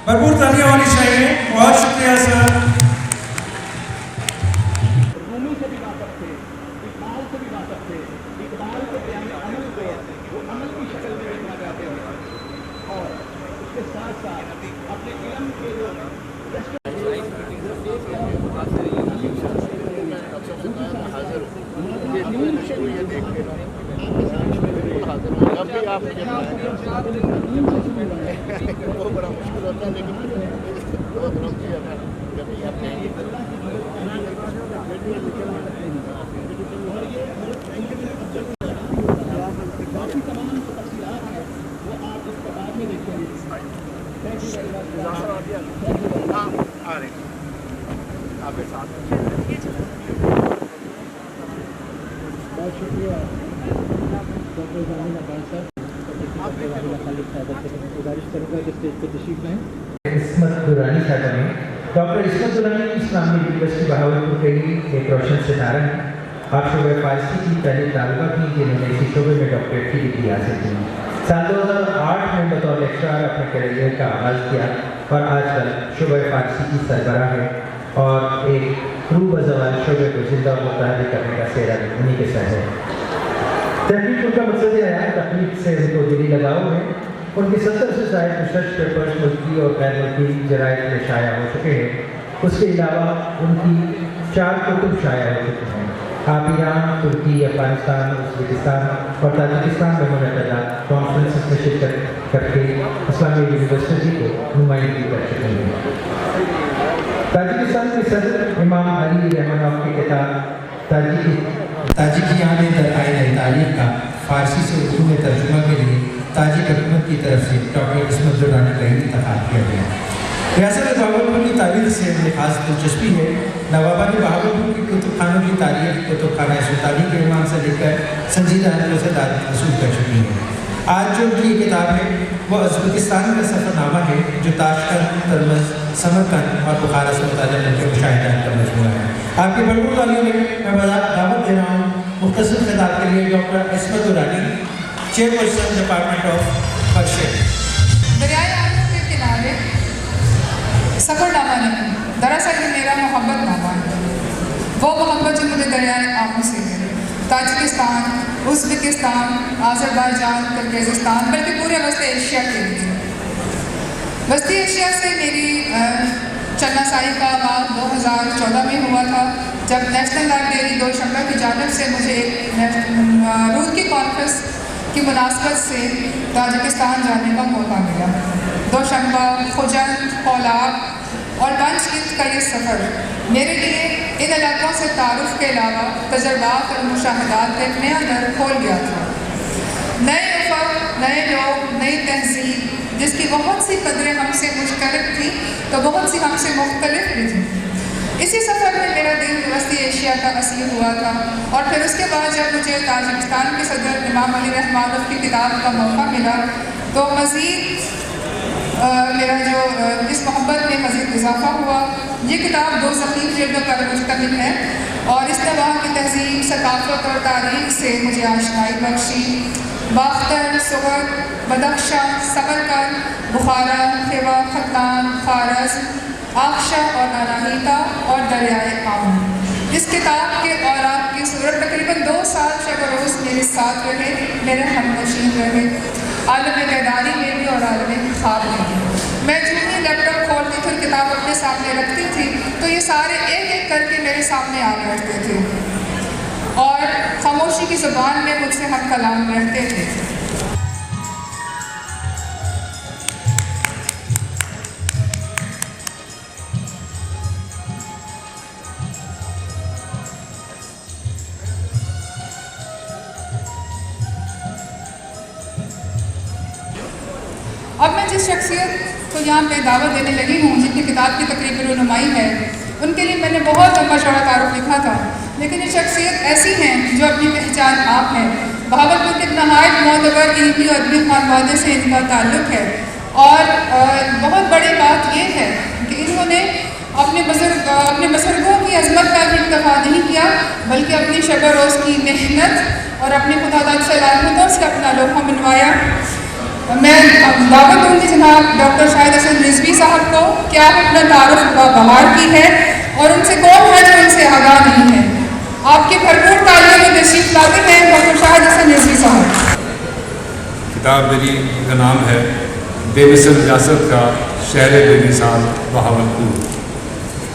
Speaker 2: بھرپور تعلیاں ہونی چاہیے. بہت شکریہ سر.
Speaker 5: وہ بڑا مشکل ہوتا ہے لیکن
Speaker 9: بہت شکریہ ڈاکٹر زامن عباس صاحب. گزارش کروں گا کہ اسٹیج پہ تشریف لائیں.
Speaker 2: عصمت درانی صاحب نے ڈاکٹر عصمت درانی اسلامی یونیورسٹی بہاولپور کے لیے ایک روشن ستارہ ہیں. آپ شعبہ فارسی کی پہلی طالبہ کی جنہوں نے اسی شعبے میں ڈاکٹریٹ کی ڈگری حاصل کی. سال 2008 میں بطور لیکچرر اپنے کیریئر کا آغاز کیا اور آج کل شعبہ فارسی کی سربراہ ہے اور ایک روح بزوال شعبے کو زندہ و متحرک کرنے کا سہرا انہیں کے ساتھ ہے. تحقیق ان کا مقصد ہے تحقیق سے ان کو دلی لگاؤ ہے. ان کی 70 سے زائد ریسرچ پیپرز ملکی اور غیر ملکی جرائد میں شائع ہو چکے ہیں. اس کے علاوہ ان کی 4 کتب شائع ہو چکے ہیں. آپ ایران، ترکی، افغانستان، ازبکستان اور تاجکستان میں منعقدہ کانفرنسز میں شرکت کر کے اسلامی یونیورسٹی کو نمائندگی کر چکے ہیں. تاجکستان کے صدر امام علی رحمانوف کی کتاب تاجکیان در آئین تعلیم کا فارسی سے اردو میں ترجمہ کے لیے تاجک حکومت کی طرف سے ڈاکٹر عصمت درانی کا انتخاب کیا گیا. ریاست بہاولپور کی تاریخ سے مجھے خاص دلچسپی ہے. نوابہ نے بہاولپور کی کتب خانوں کی تاریخ کتب خانہ سلطانی کے عنوان سے لے کر سنجیدہ رسدات وصول کر چکی ہیں. آج جو کی کتاب ہے وہ ازبکستان کا سفر نامہ ہے جو تاشکند، ترمز، سمرقند اور بخارا سے متعلق کے مشاہدات کا مجموعہ ہے. آپ کی بھرپور تعلیم میں دعوت دے رہا ہوں مختصر خطاب کے لیے doctor Ismat Durrani, chairperson department of Persian.
Speaker 7: دریائے آمو کے کنارے سفر نامہ نہیں، دراصل یہ میرا محبت نامہ ہے. وہ محبت جو مجھے دریائے آمو سے ہے. تاجکستان، ازبکستان، آذربائیجان، کرغیزستان بلکہ پورے وسط ایشیا کے لیے. وسط ایشیا سے میری چلنا سائی کا آغاز 2014 میں ہوا تھا جب نیشنل لائبریری دوشنبہ کی جانب سے مجھے ایک روز کی کانفرنس کی مناسبت سے تاجکستان جانے کا موقع ملا. دوشنبہ، خوجند، کولاب اور بنچ ہند کا یہ سفر میرے لیے ان علاقوں سے تعارف کے علاوہ تجربات اور مشاہدات کا ایک نیا در کھول گیا تھا. نئے افق، نئے لوگ، نئی تہذیب جس کی بہت سی قدریں ہم سے مشترک تھیں تو بہت سی ہم سے مختلف بھی تھیں. اسی سفر میں میرا دل وسطی ایشیا کا اسیر ہوا تھا اور پھر اس کے بعد جب مجھے تاجکستان کے صدر امام علی رحمانوف کی کتاب کا موقع ملا تو مزید میرا جو اس محبت میں مزید اضافہ ہوا. یہ کتاب 2 ضخیم جلدوں پر مشتمل ہے اور اس نے وہاں کی تہذیب، ثقافت اور تاریخ سے مجھے آشنائی بخشی. باختر، سغد، بدخشاں، سمرقند، بخارا، خیوا، ختلان، خوارزم، آکشا اور اناہیتا اور دریائے آمو. اس کتاب کے اور آپ کی صورت تقریباً 2 سال شب و روز میرے ساتھ رہے، میرے ہم نشین رہے، عالم بیداری میں بھی اور عالم خواب میں بھی۔ میں جو ہی لیپ ٹاپ کھولتی تھی اور کتاب اپنے سامنے رکھتی تھی تو یہ سارے ایک ایک کر کے میرے سامنے آ بیٹھتے تھے اور خاموشی کی زبان میں مجھ سے ہم کلام رہتے تھے۔ اب میں جس شخصیت کو یہاں پہ دعوت دینے لگی ہوں، جن کی کتاب کی تقریب رونمائی ہے، ان کے لیے میں نے بہت لمبا چوڑا تعارف لکھا تھا، لیکن یہ شخصیت ایسی ہیں جو اپنی پہچان آپ ہیں۔ بہاولپور کے نہایت معتبر علمی اور ادبی خانوادے سے ان کا تعلق ہے، اور بہت بڑی بات یہ ہے کہ انہوں نے اپنے بزرگوں کی عظمت کا بھی اکتفا نہیں کیا، بلکہ اپنی شب و روز کی محنت اور اپنے خدا داد صلاحیتوں سے اپنا لوہا منوایا۔ میں دعوت دوں گی جناب ڈاکٹر شاہد حسن رضوی صاحب کو کہ آپ اپنا تعارف بہار کی ہے اور ان سے کون ہے جو ان سے آگاہ نہیں ہے۔ آپ کے بھرپور تعلیم میں تشریف لاتے ہیں ڈاکٹر شاہد حسن رضوی صاحب۔
Speaker 10: کتاب میری کا نام ہے بے مثل ریاست کا شہر بے مثال بہاولپور۔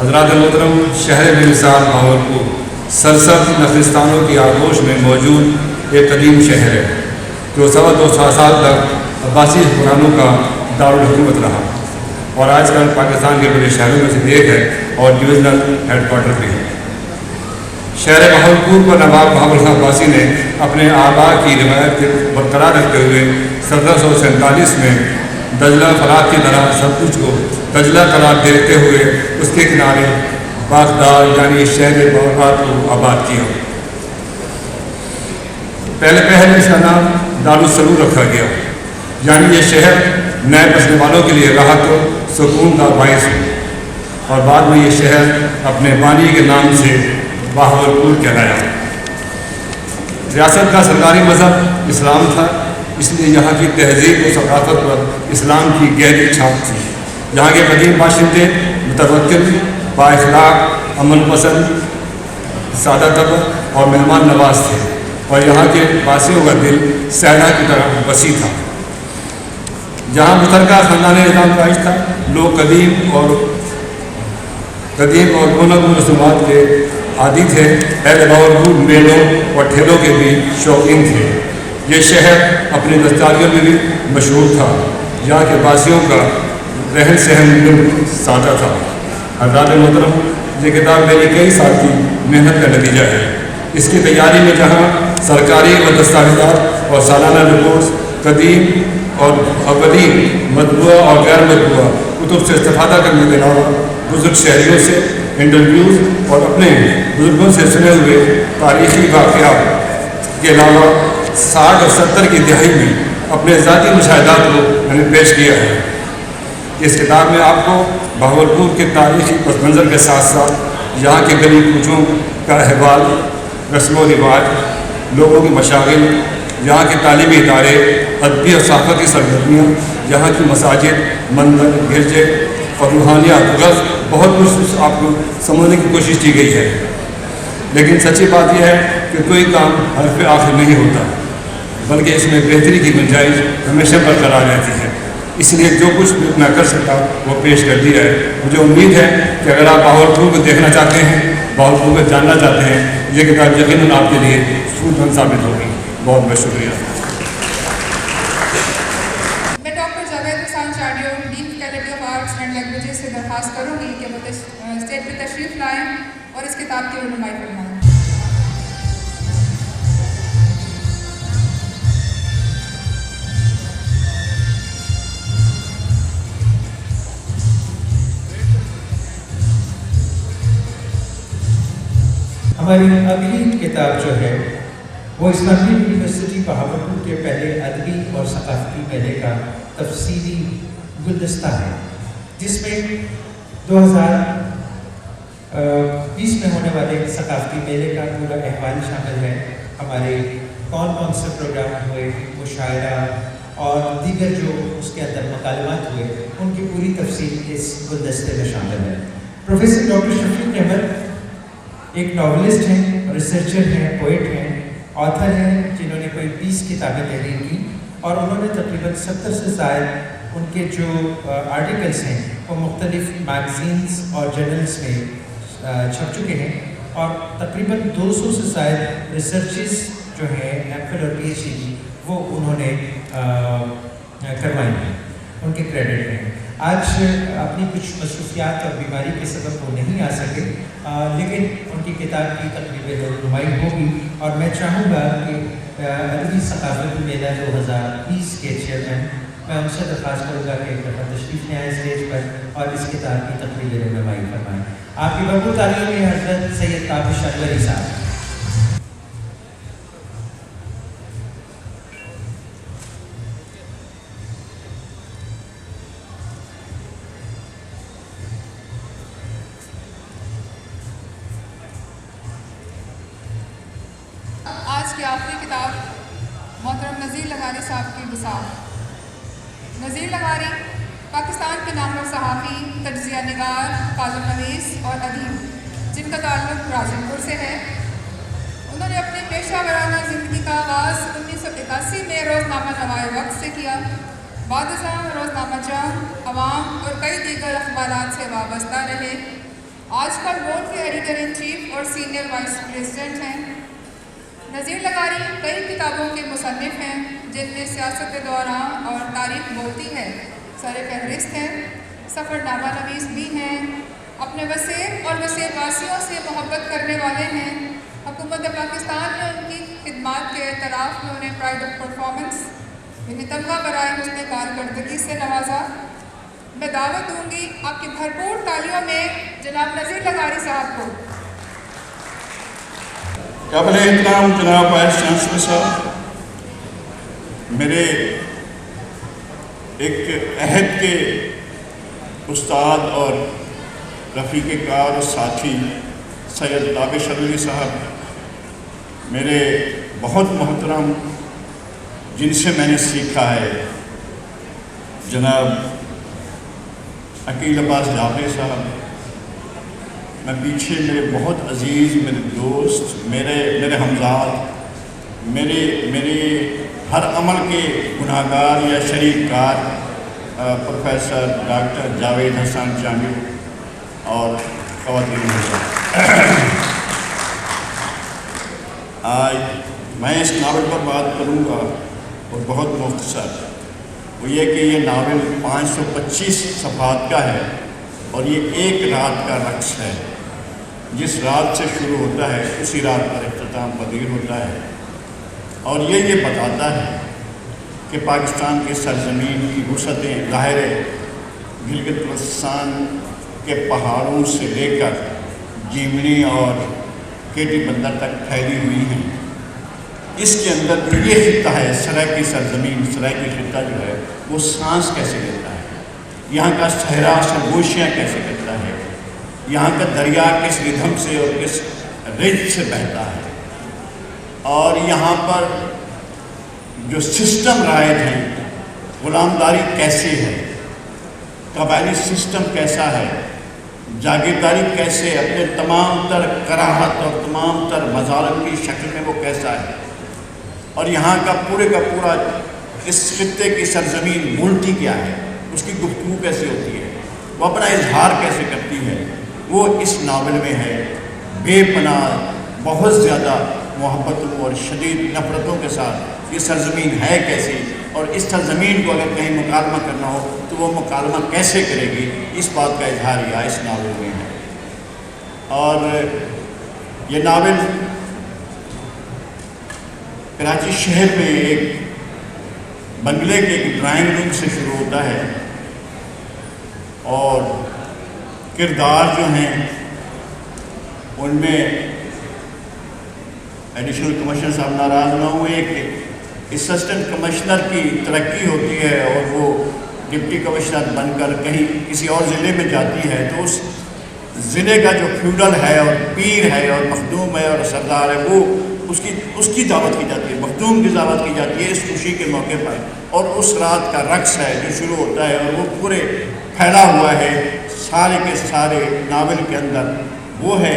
Speaker 10: حضرات محترم، شہر بے مثال بہاولپور سرسبز نخلستانوں کی آغوش میں موجود ایک قدیم شہر ہے جو 250 سال تک عباسی حکمرانوں کا دارالحکومت رہا اور آج کل پاکستان کے بڑے شہروں میں سے ایک ہے اور ڈویژنل ہیڈ کوارٹر بھی ہے۔ شہر بہاولپور کو نواب بہاول خان عباسی نے اپنے آباء کی روایت برقرار رکھتے ہوئے 1747 میں دجلہ فرات کی طرح سب کچھ کو دجلہ قرار دیتے ہوئے اس کے کنارے باغدار یعنی شہر بہاولپور کو آباد کیا۔ پہلے اس کا نام دارالسرور رکھا گیا، یعنی یہ شہر نئے بسنے والوں کے لیے راحت و سکون کا باعث ہو، اور بعد میں یہ شہر اپنے بانی کے نام سے بہاولپور کہلایا۔ ریاست کا سرکاری مذہب اسلام تھا، اس لیے یہاں کی تہذیب و ثقافت پر اسلام کی گہری چھاپ تھی۔ یہاں کے قدیم باشندے متوکل، با اخلاق، امن پسند، سادہ طبع اور مہمان نواز تھے، اور یہاں کے واسیوں کا دل صحرا کی طرح وسیع تھا۔ جہاں متحرکہ خاندان نظام رائج تھا، لوگ قدیم اور گوناگون رسومات کے عادی تھے۔ اہل بہاولپور میلوں اور ٹھیلوں کے بھی شوقین تھے۔ یہ شہر اپنی دستکاریوں میں بھی مشہور تھا۔ یہاں کے واسیوں کا رہن سہن سادہ تھا۔ حضرات محترم، یہ کتاب میری کئی سال کی محنت کا نتیجہ ہے۔ اس کی تیاری میں جہاں سرکاری اور دستاویزات اور سالانہ رپورٹس، قدیم اور اولین مطبوعہ اور غیر مطبوعہ کتب سے استفادہ کرنے کے علاوہ بزرگ شہریوں سے انٹرویوز اور اپنے بزرگوں سے سنے ہوئے تاریخی واقعات کے علاوہ 60 اور 70 کی دہائی میں اپنے ذاتی مشاہدات کو میں نے پیش کیا ہے۔ اس کتاب میں آپ کو بہاولپور کے تاریخی پس منظر کے ساتھ ساتھ یہاں کے گلی کوچوں کا احوال، رسم و رواج، لوگوں کی مشاغل، یہاں کے تعلیمی ادارے، ادبی اور ثقافتی سرگرمیاں، یہاں کی مساجد، مندر، گرجے اور روحانیات، بہت کچھ آپ کو سمجھنے کی کوشش کی گئی ہے۔ لیکن سچی بات یہ ہے کہ کوئی کام حرف آخر نہیں ہوتا، بلکہ اس میں بہتری کی گنجائش ہمیشہ برقرار رہتی ہے۔ اس لیے جو کچھ میں کر سکتا وہ پیش کر دیا ہے۔ مجھے امید ہے کہ اگر آپ بہاولپور کو دیکھنا چاہتے ہیں، بہاولپور کو جاننا چاہتے ہیں، یہ کتاب یقیناً آپ کے لیے سود مند ثابت ہوگی۔ بہت بہت شکریہ۔
Speaker 7: میں doctor Javed Hassan Chandio, dean faculty of arts and languages سے درخواست کروں گی کہ وہ اسٹیج پہ تشریف لائیں اور اس کتاب کی رونمائی فرمائیں۔
Speaker 2: ہماری اگلی کتاب جو ہے وہ اسلامی یونیورسٹی بہاولپور کے پہلے ادبی اور ثقافتی میلے کا تفصیلی گلدستہ ہے، جس میں 2020 میں ہونے والے ثقافتی میلے کا پورا احوال شامل ہے۔ ہمارے کون کون سے پروگرام ہوئے، مشاعرہ اور دیگر جو اس کے اندر مکالمات ہوئے، ان کی پوری تفصیل اس گلدستے میں شامل ہے۔ پروفیسر ڈاکٹر شفیق احمد ایک ناولسٹ ہیں، ریسرچر ہیں، پوئٹ ہیں، آتھر ہیں، جنہوں نے کوئی 20 کتابیں تحریر کی اور انہوں نے تقریباً 70 سے زائد ان کے جو آرٹیکلس ہیں وہ مختلف میگزینس اور جرنلس میں چھپ چکے ہیں اور تقریباً 200 سے زائد ریسرچز جو ہیں ایمفل اور پی ایچ ڈی کی وہ انہوں نے کروائی ہیں، ان کے کریڈٹ ہیں۔ آج اپنی کچھ مصروفیات اور بیماری کے سبب وہ نہیں آ سکے، لیکن ان کی کتاب کی تقریب رونمائی ہوگی اور میں چاہوں گا کہ ادبی ثقافتی میلہ 2020 کے چیئرمین میں ان سے درخواست کروں گا کہ ایک دفعہ تشریف لے آئیں اسٹیج پر اور اس کتاب کی تقریب رونمائی فرمائیں۔ آپ کی بھرپور تعلیم میں حضرت سید تابش انوری صاحب۔
Speaker 7: آج کی آخری کتاب محترم نذیر لغاری صاحب کی وصال۔ نذیر لغاری پاکستان کے نامور صحافی، تجزیہ نگار، کالم نویس اور ادیب جن کا تعلق راجن پور سے ہے۔ انہوں نے اپنی پیشہ ورانہ زندگی کا آغاز 1981 میں روزنامہ نوائے وقت سے کیا۔ بعد ازاں روزنامہ جنگ، عوام اور کئی دیگر اخبارات سے وابستہ رہے۔ آج کل وہ ان کے ایڈیٹر ان چیف اور سینئر وائس پریزیڈنٹ ہیں۔ نذیر لغاری کئی کتابوں کے مصنف ہیں جن میں سیاست دوران اور تاریخ بولتی ہے سر فہرست ہیں۔ سفر نامہ نویس بھی ہیں، اپنے وسیع اور وسیع واسیوں سے محبت کرنے والے ہیں۔ حکومت پاکستان نے ان کی خدمات کے اعتراف میں انہیں پرائڈ آف پرفارمنس یعنی تمغہ برائے حسن کارکردگی سے نوازا۔ میں دعوت دوں گی آپ کی بھرپور تالیوں میں جناب نذیر لغاری صاحب کو۔
Speaker 11: قابل احترام جناب وائس چانسلر صاحب، میرے ایک عہد کے استاد اور رفیق کار اور ساتھی سید تابش انوری صاحب، میرے بہت محترم جن سے میں نے سیکھا ہے جناب عقیل عباس جعفری صاحب، میں پیچھے میرے بہت عزیز میرے دوست، میرے ہمزاد، میرے ہر عمل کے گناہگار یا شریک کار پروفیسر ڈاکٹر جاوید حسن جامی اور خواتین حضرات، آج میں اس ناول پر بات کروں گا اور بہت مختصر، وہ یہ کہ یہ ناول 525 صفحات کا ہے اور یہ ایک رات کا رقص ہے۔ جس رات سے شروع ہوتا ہے اسی رات پر اختتام پذیر ہوتا ہے اور یہ بتاتا ہے کہ پاکستان کی سرزمین کی وسعتیں ظاہر گلگت بلتستان کے پہاڑوں سے لے کر جیمنی اور کیٹی بندر تک پھیلی ہوئی ہیں۔ اس کے اندر جو یہ خطہ ہے، سرائکی سرزمین، سرائکی خطہ جو ہے وہ سانس کیسے لیتا ہے، یہاں کا صحرا سرگوشیاں کیسے کرتا ہے، یہاں کا دریا کس ردھم سے اور کس رج سے بہتا ہے، اور یہاں پر جو سسٹم رائج ہیں، غلامداری کیسی ہے، قبائلی سسٹم کیسا ہے، جاگیرداری کیسے اپنے تمام تر کراہت اور تمام تر مظالم کی شکل میں وہ کیسا ہے، اور یہاں کا پورا اس خطے کی سرزمین بولتی کیا ہے، اس کی گفتگو کیسے ہوتی ہے، وہ اپنا اظہار کیسے کرتی ہے، وہ اس ناول میں ہے۔ بے پناہ بہت زیادہ محبتوں اور شدید نفرتوں کے ساتھ یہ سرزمین ہے کیسی، اور اس سرزمین کو اگر کہیں مکالمہ کرنا ہو تو وہ مکالمہ کیسے کرے گی، اس بات کا اظہار یہاں اس ناول میں ہے۔ اور یہ ناول کراچی شہر میں ایک بنگلے کے ایک ڈرائنگ روم سے شروع ہوتا ہے، اور کردار جو ہیں ان میں ایڈیشنل کمشنر صاحب ناراض نہ ہوئے کہ اسسٹنٹ کمشنر کی ترقی ہوتی ہے اور وہ ڈپٹی کمشنر بن کر کہیں کسی اور ضلع میں جاتی ہے، تو اس ضلع کا جو فیوڈل ہے اور پیر ہے اور مخدوم ہے اور سردار ہے، وہ اس کی دعوت کی جاتی ہے، مخدوم کی دعوت کی جاتی ہے اس خوشی کے موقع پر، اور اس رات کا رقص ہے جو شروع ہوتا ہے، اور وہ پورے پھیلا ہوا ہے سارے کے سارے ناول کے اندر، وہ ہے